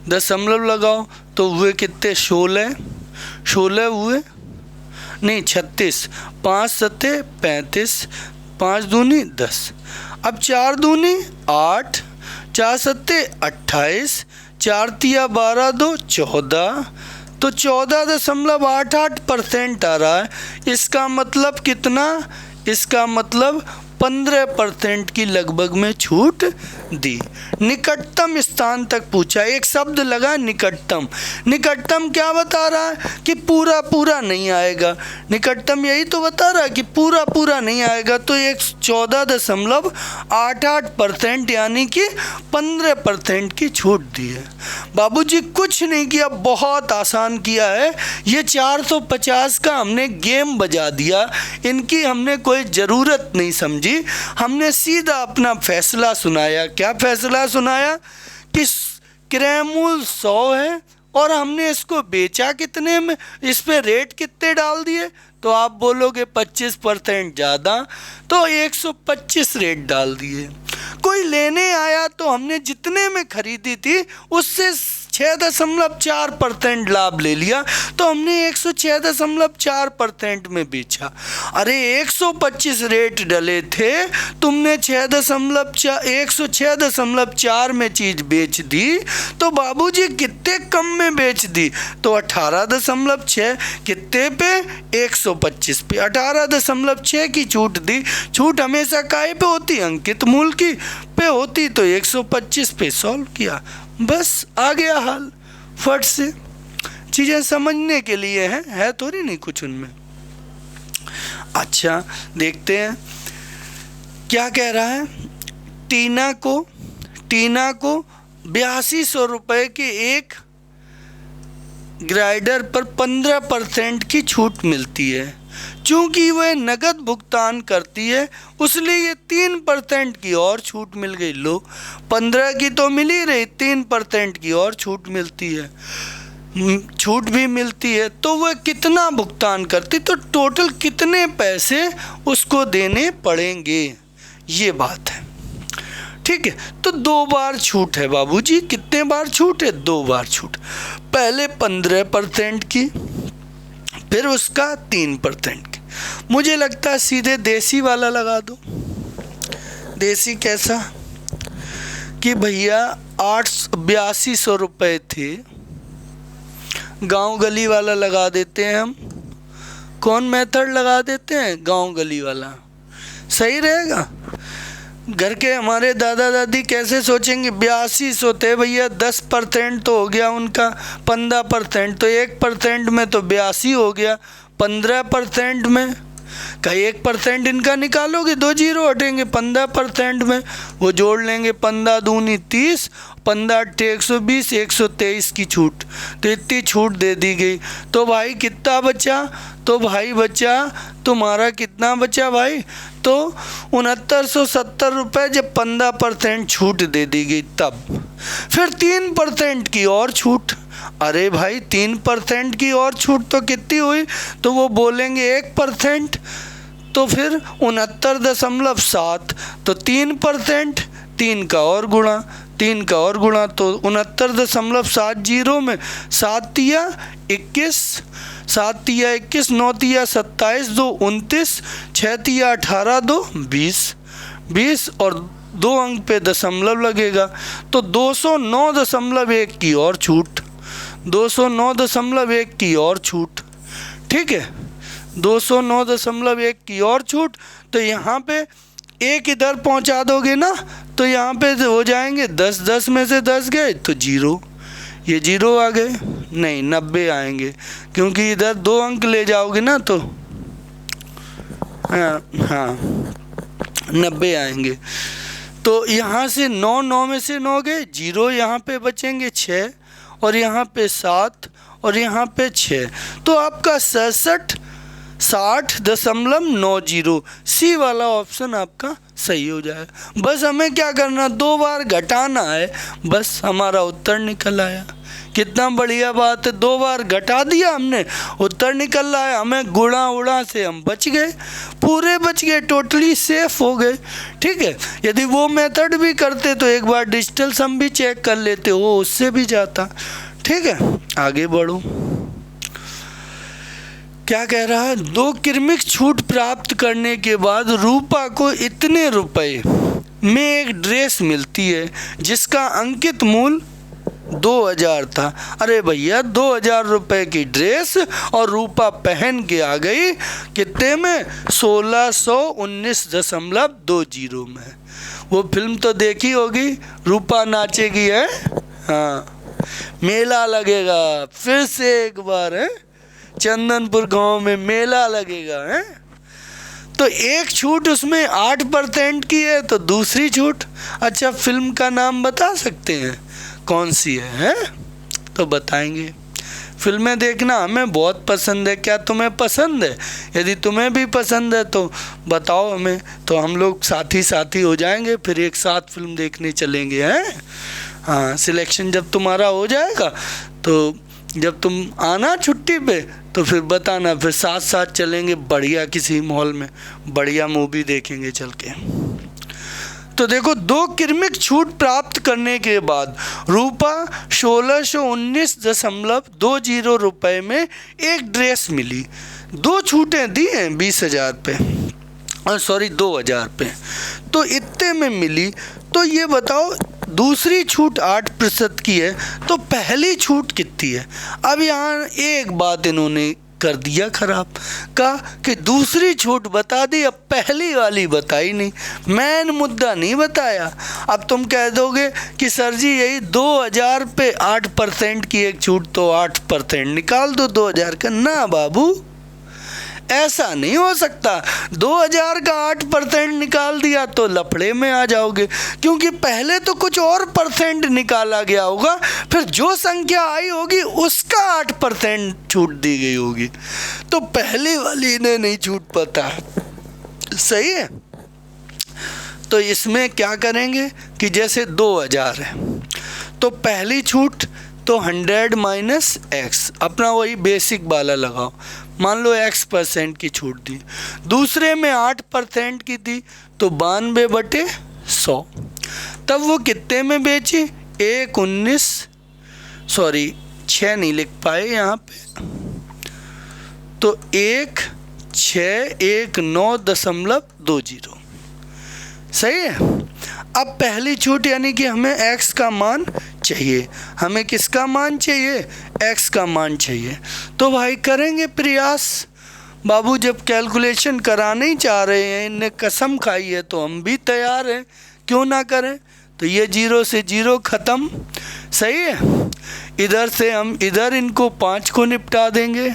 दशमलव लगाओ तो हुए कितने, 16 हुए, नहीं 36, 5 सत्ते 35, 5 दूनी 10, अब 4 दूनी 8, 4 सत्ते 28, 4 तिया 12, 2 14, तो 14.88% आ रहा है। इसका मतलब कितना, इसका मतलब 15% की लगभग में छूट दी। निकटतम स्थान तक पूछा, एक शब्द लगा निकटतम। निकटतम क्या बता रहा है कि पूरा नहीं आएगा, निकटतम यही तो बता रहा है कि पूरा नहीं आएगा, तो 14.88% यानी कि 15% की छूट दी है। बाबूजी कुछ नहीं किया, बहुत आसान किया है। ये 450 का हमने गेम बजा दिया, इनकी हमने कोई ज़रूरत नहीं समझी, हमने सीधा अपना फैसला सुनाया। क्या फैसला सुनाया कि क्रेमूल 100 है और हमने इसको बेचा कितने में, इस पे रेट कितने डाल दिए, तो आप बोलोगे 25% ज़्यादा, तो 125 रेट डाल दिए। कोई लेने आया तो हमने जितने में खरीदी थी उससे 6.4% लाभ ले लिया, तो हमने 106.4% में बेचा। अरे 125 रेट डले थे, तुमने 106.4 में चीज़ बेच दी, तो बाबूजी कितने कम में बेच दी, तो 18.6 कितने पे, 125 पे 18.6 की छूट दी। छूट हमेशा काहे पे होती, अंकित मूल की पे होती, तो 125 पे सॉल्व किया, बस आ गया हल। फट से चीज़ें समझने के लिए है थोड़ी नहीं कुछ उनमें। अच्छा देखते हैं क्या कह रहा है। टीना को 8200 रुपये के एक ग्राइडर पर 15% की छूट मिलती है। चूँकि वह नगद भुगतान करती है उसलिए ये 3% की और छूट मिल गई। लो 15 की तो मिल ही रही, 3% की और छूट मिलती है, छूट भी मिलती है। तो वह कितना भुगतान करती, तो टोटल कितने पैसे उसको देने पड़ेंगे, ये बात है। ठीक है, तो 2 बार छूट है बाबूजी। कितने बार छूट है, 2 बार छूट। पहले 15% की, फिर उसका 3% की। मुझे लगता है सीधे देसी वाला लगा दो। देसी कैसा कि भैया 8200 रुपये थे, गांव गली वाला लगा देते हैं हम। कौन मेथड लगा देते हैं, गांव गली वाला सही रहेगा। घर के हमारे दादा दादी कैसे सोचेंगे 8200 थे भैया, 10% तो हो गया उनका 15%, तो 1% में तो 82 हो गया। 15% में का 1% इनका निकालोगे, 2 जीरो हटेंगे। 15% में वो जोड़ लेंगे, 15 दूनी 30, 15 अट्ठे 120, 123 की छूट, तो इतनी छूट दे दी गई। तो भाई कितना बचा? तो भाई बचा तुम्हारा कितना बचा भाई? तो 6970 रुपये जब 15% छूट दे दी गई तब। फिर 3% की और छूट, अरे भाई 3% की और छूट तो कितनी हुई? तो वो बोलेंगे 1%, तो फिर 69.7, तो 3%, 3 का और गुणा, 3 का और गुणा, तो 69.70 में 7 तिया 21, 7 तिया 21, 9 तिया 27, 2 29, 6 तिया 18, 2 20, 20 और 2 अंक पे दशमलव लगेगा, तो 209.1 की और छूट, 209.1 की और छूट, ठीक है, 209.1 की और छूट। तो यहाँ पे एक इधर पहुँचा दोगे ना, तो यहाँ पे हो जाएंगे 10, 10 में से 10 गए तो 0, ये 0 आ गए, नहीं 90 आएंगे, क्योंकि इधर 2 अंक ले जाओगे ना तो हाँ 90 आएंगे। तो यहाँ से 9, 9 में से 9 गए, 0 यहाँ पे बचेंगे 6, और यहाँ पे 7, और यहाँ पे 6, तो आपका 60.90 सी वाला ऑप्शन आपका सही हो जाएगा। बस हमें क्या करना, 2 बार घटाना है, बस हमारा उत्तर निकल आया। कितना बढ़िया बात है, 2 बार घटा दिया हमने, उत्तर निकल रहा है। हमें गुणा उड़ा से हम बच गए, पूरे बच गए, टोटली सेफ हो गए, ठीक है। यदि वो मेथड भी करते तो एक बार डिजिटल सम भी चेक कर लेते, वो उससे भी जाता, ठीक है। आगे बढ़ो, क्या कह रहा है? 2 क्रमिक छूट प्राप्त करने के बाद रूपा को इतने रुपए में एक ड्रेस मिलती है जिसका अंकित मूल्य 2000 था। अरे भैया 2000 रुपये की ड्रेस और रूपा पहन के आ गई कितने में? 1619.20 में। वो फिल्म तो देखी होगी, रूपा नाचेगी है, हाँ, मेला लगेगा फिर से एक बार है, चंदनपुर गांव में मेला लगेगा है। तो एक छूट उसमें 8% की है, तो दूसरी छूट, अच्छा फिल्म का नाम बता सकते हैं कौन सी है? तो बताएंगे। फिल्में देखना हमें बहुत पसंद है, क्या तुम्हें पसंद है? यदि तुम्हें भी पसंद है तो बताओ हमें, तो हम लोग साथी साथी हो जाएंगे, फिर एक साथ फिल्म देखने चलेंगे हैं। हाँ, सिलेक्शन जब तुम्हारा हो जाएगा तो जब तुम आना छुट्टी पे तो फिर बताना, फिर साथ साथ चलेंगे बढ़िया किसी मॉल में, बढ़िया मूवी देखेंगे चल के। तो देखो 2 क्रमिक छूट प्राप्त करने के बाद रूपा 1619.20 रुपये में एक ड्रेस मिली। 2 छूटें दी हैं 20,000 पे, सॉरी 2000 पे, तो इतने में मिली। तो ये बताओ दूसरी छूट 8% की है, तो पहली छूट कितनी है? अब यहाँ एक बात इन्होंने कर दिया खराब, कहा कि दूसरी छूट बता दी, अब पहली वाली बताई नहीं, मैन मुद्दा नहीं बताया। अब तुम कह दोगे कि सर जी यही 2000 पे 8% की एक छूट, तो 8% निकाल दो 2000 का। ना बाबू, ऐसा नहीं हो सकता। 2000 का 8% निकाल दिया तो लफड़े में आ जाओगे, क्योंकि पहले तो कुछ और परसेंट निकाला गया होगा, फिर जो संख्या आई होगी उसका 8% छूट दी गई होगी, तो पहले वाली ने नहीं छूट पता, सही है। तो इसमें क्या करेंगे कि जैसे 2000 है तो पहली छूट तो 100 माइनस x, अपना वही बेसिक वाला लगाओ, मान लो x% की छूट दी। दूसरे में 8% की दी तो 92/100। तब वो कितने में बेची? 6 नहीं लिख पाए यहाँ पे, तो 1619.20 सही है। अब पहली छूट यानी कि हमें x का मान चाहिए, हमें किसका मान चाहिए? x का मान चाहिए। तो भाई करेंगे प्रयास, बाबू जब कैलकुलेशन कराने ही चाह रहे हैं, इनने कसम खाई है, तो हम भी तैयार हैं, क्यों ना करें। तो ये 0 से 0 ख़त्म, सही है। इधर से हम इधर इनको 5 को निपटा देंगे,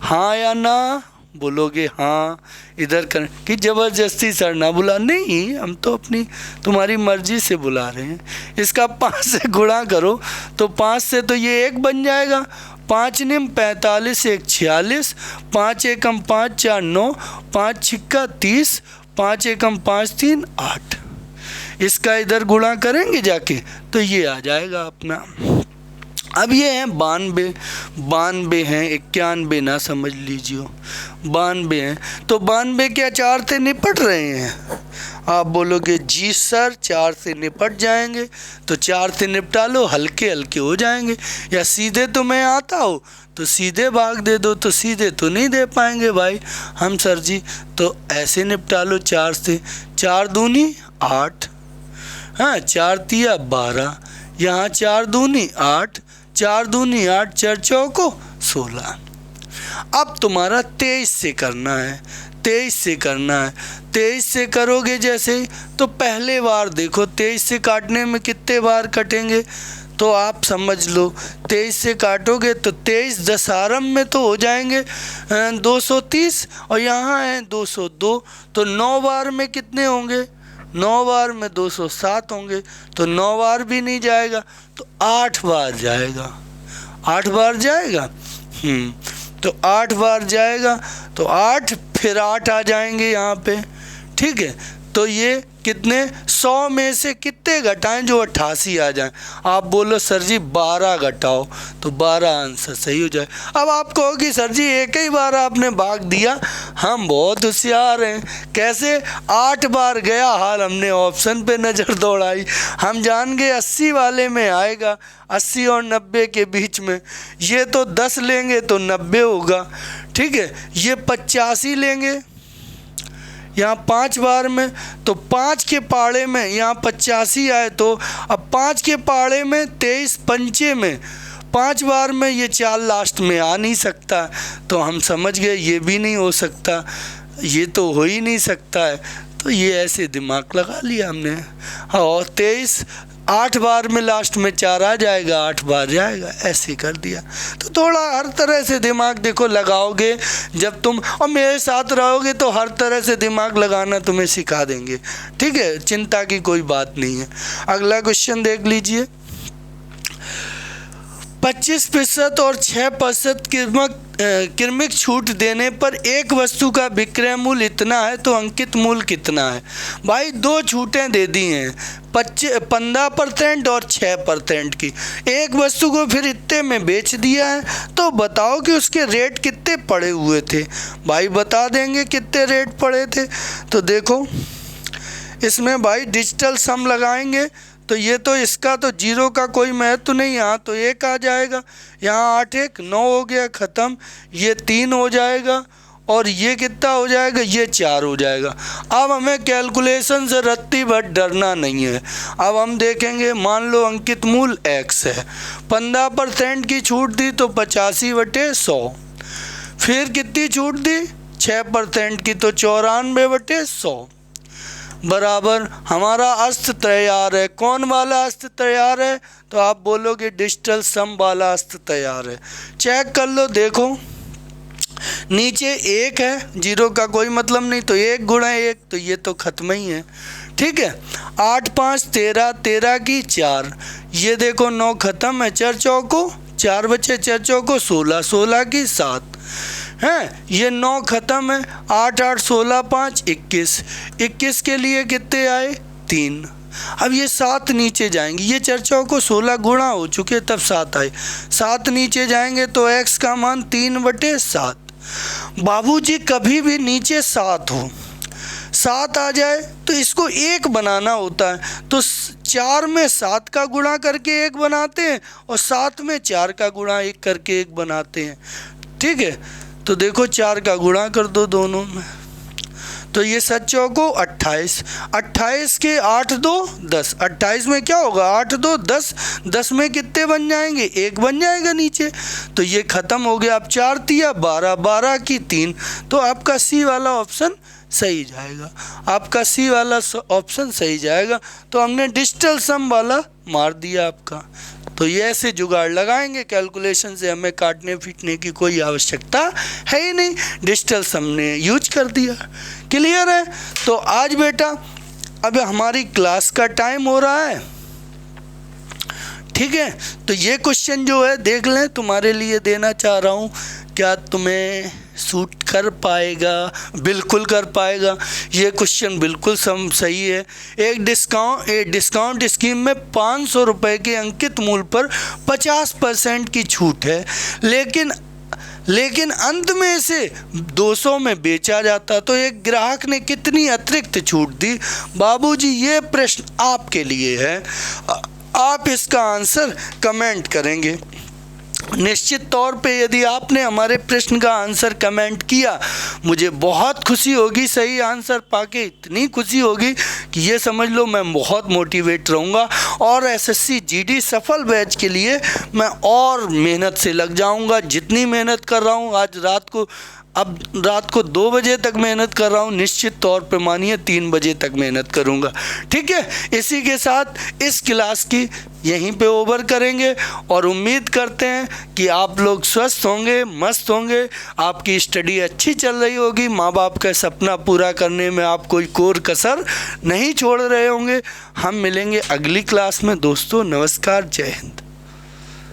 हाँ या ना बोलोगे? हाँ। इधर कर कि ज़बरदस्ती सर ना बुला, नहीं, हम तो अपनी तुम्हारी मर्जी से बुला रहे हैं। इसका 5 से गुणा करो तो 5 से तो ये 1 बन जाएगा, 5 निम 45, 1 46, 5 एकम 5 4 9, 5 छिक्का 30, 5 एकम 5 3 8। इसका इधर गुणा करेंगे जाके तो ये आ जाएगा अपना। अब ये हैं 92, 92 हैं, 91 ना समझ लीजिए, 92 हैं। तो 92 क्या 4 से निपट रहे हैं? आप बोलोगे जी सर 4 से निपट जाएंगे, तो 4 से निपटा लो, हल्के हल्के हो जाएंगे। या सीधे तुम्हें आता हो तो सीधे भाग दे दो, तो सीधे तो नहीं दे पाएंगे भाई हम सर जी, तो ऐसे निपटा लो 4 से। 4 दूनी 8, हाँ 4 तिया 12, यहाँ 4 दूनी 8, 4 दूनी 8, 4 चौको 16। अब तुम्हारा 23 से करना है, 23 से करना है। 23 से करोगे जैसे ही, तो पहले बार देखो 23 से काटने में कितने बार कटेंगे, तो आप समझ लो 23 से काटोगे तो 23 दशारम में तो हो जाएंगे 230, और यहाँ है 202, तो 9 बार में कितने होंगे? 9 बार में 207 होंगे, तो 9 बार भी नहीं जाएगा, तो 8 बार जाएगा। 8 बार जाएगा, तो 8 बार जाएगा, तो 8 फिर 8 आ जाएंगे यहाँ पे, ठीक है। तो ये कितने 100 में से कितने घटाएं जो 88 आ जाएं? आप बोलो सर जी 12 घटाओ, तो 12 आंसर सही हो जाए। अब आप कहो कि सर जी एक ही बार आपने भाग दिया, हम बहुत होशियार हैं। कैसे? 8 बार गया हाल, हमने ऑप्शन पे नज़र दौड़ाई, हम जान गए 80 वाले में आएगा, 80 और 90 के बीच में। ये तो 10 लेंगे तो 90 होगा, ठीक है। ये 85 लेंगे यहाँ 5 बार में, तो 5 के पाड़े में यहाँ 85 आए, तो अब 5 के पाड़े में 23 पंचे में 5 बार में ये 4 लास्ट में आ नहीं सकता, तो हम समझ गए ये भी नहीं हो सकता, ये तो हो ही नहीं सकता है। तो ये ऐसे दिमाग लगा लिया हमने, और 23 8 बार में लास्ट में 4 आ जाएगा, 8 बार जाएगा, ऐसे कर दिया। तो थोड़ा हर तरह से दिमाग देखो लगाओगे जब तुम, और मेरे साथ रहोगे तो हर तरह से दिमाग लगाना तुम्हें सिखा देंगे, ठीक है, चिंता की कोई बात नहीं है। अगला क्वेश्चन देख लीजिए। 25% और 6% क्रमिक छूट देने पर एक वस्तु का विक्रय मूल्य इतना है, तो अंकित मूल्य कितना है? भाई 2 छूटें दे दी हैं, 15% और 6% की। एक वस्तु को फिर इतने में बेच दिया है, तो बताओ कि उसके रेट कितने पड़े हुए थे? भाई बता देंगे कितने रेट पड़े थे। तो देखो इसमें भाई डिजिटल सम लगाएंगे, तो ये तो इसका तो 0 का कोई महत्व नहीं, यहाँ तो 1 आ जाएगा, यहाँ 8 1 9 हो गया ख़त्म, ये 3 हो जाएगा, और ये कितना हो जाएगा? ये 4 हो जाएगा। अब हमें कैलकुलेशन से रत्ती भर डरना नहीं है। अब हम देखेंगे, मान लो अंकित मूल्य x है, 15% की छूट दी तो 85/100, फिर कितनी छूट दी? 6% की, तो 94/100 बराबर हमारा अस्त्र तैयार है। कौन वाला अस्त्र तैयार है? तो आप बोलोगे डिजिटल सम वाला अस्त्र तैयार है। चेक कर लो, देखो नीचे 1 है, 0 का कोई मतलब नहीं, तो 1 गुणा 1, तो ये तो खत्म ही है, ठीक है। 8 5 13, 13 की 4, ये देखो 9 खत्म है, 4 चौको 4 बचे, 4 चौको 16, 16 की 7 हैं, ये 9 ख़त्म है, 8 8 16 5 21, 21 के लिए कितने आए? 3। अब ये 7 नीचे जाएंगे, ये चर्चाओं को 16 गुणा हो चुके तब 7 आए, 7 नीचे जाएंगे तो x का मान 3/7। बाबूजी कभी भी नीचे 7 हो, 7 आ जाए तो इसको 1 बनाना होता है, तो 4 में 7 का गुणा करके 1 बनाते हैं, और 7 में 4 का गुणा 1 करके 1 बनाते हैं, ठीक है। तो देखो 4 का गुणा कर दो दोनों में, तो ये 7 चौको 28, 28 के 8 2 10, 28 में क्या होगा 8 2 10, 10 में कितने बन जाएंगे, 1 बन जाएगा नीचे, तो ये ख़त्म हो गया। अब 4 तिया 12, 12 की 3, तो आपका सी वाला ऑप्शन सही जाएगा, आपका सी वाला ऑप्शन सही जाएगा। तो हमने डिजिटल सम वाला मार दिया आपका। तो ये ऐसे जुगाड़ लगाएंगे कैलकुलेशन से, हमें काटने पीटने की कोई आवश्यकता है ही नहीं, डिजिटल सम ने यूज कर दिया। क्लियर है? तो आज बेटा अब हमारी क्लास का टाइम हो रहा है, ठीक है। तो ये क्वेश्चन जो है देख लें, तुम्हारे लिए देना चाह रहा हूँ, क्या तुम्हें सूट कर पाएगा? बिल्कुल कर पाएगा, ये क्वेश्चन बिल्कुल सही है। एक डिस्काउंट स्कीम में 500 रुपये के अंकित मूल्य पर 50% की छूट है, लेकिन अंत में इसे 200 में बेचा जाता, तो एक ग्राहक ने कितनी अतिरिक्त छूट दी? बाबूजी ये प्रश्न आपके लिए है, आप इसका आंसर कमेंट करेंगे। निश्चित तौर पे यदि आपने हमारे प्रश्न का आंसर कमेंट किया, मुझे बहुत खुशी होगी, सही आंसर पाके इतनी खुशी होगी कि ये समझ लो मैं बहुत मोटिवेट रहूँगा और एसएससी जीडी सफल बैच के लिए मैं और मेहनत से लग जाऊँगा। जितनी मेहनत कर रहा हूँ आज रात को 2 बजे तक मेहनत कर रहा हूँ, निश्चित तौर पे मानिए 3 बजे तक मेहनत करूँगा, ठीक है। इसी के साथ इस क्लास की यहीं पे ओवर करेंगे और उम्मीद करते हैं कि आप लोग स्वस्थ होंगे, मस्त होंगे, आपकी स्टडी अच्छी चल रही होगी, माँ बाप का सपना पूरा करने में आप कोई कोर कसर नहीं छोड़ रहे होंगे। हम मिलेंगे अगली क्लास में दोस्तों। नमस्कार, जय हिंद।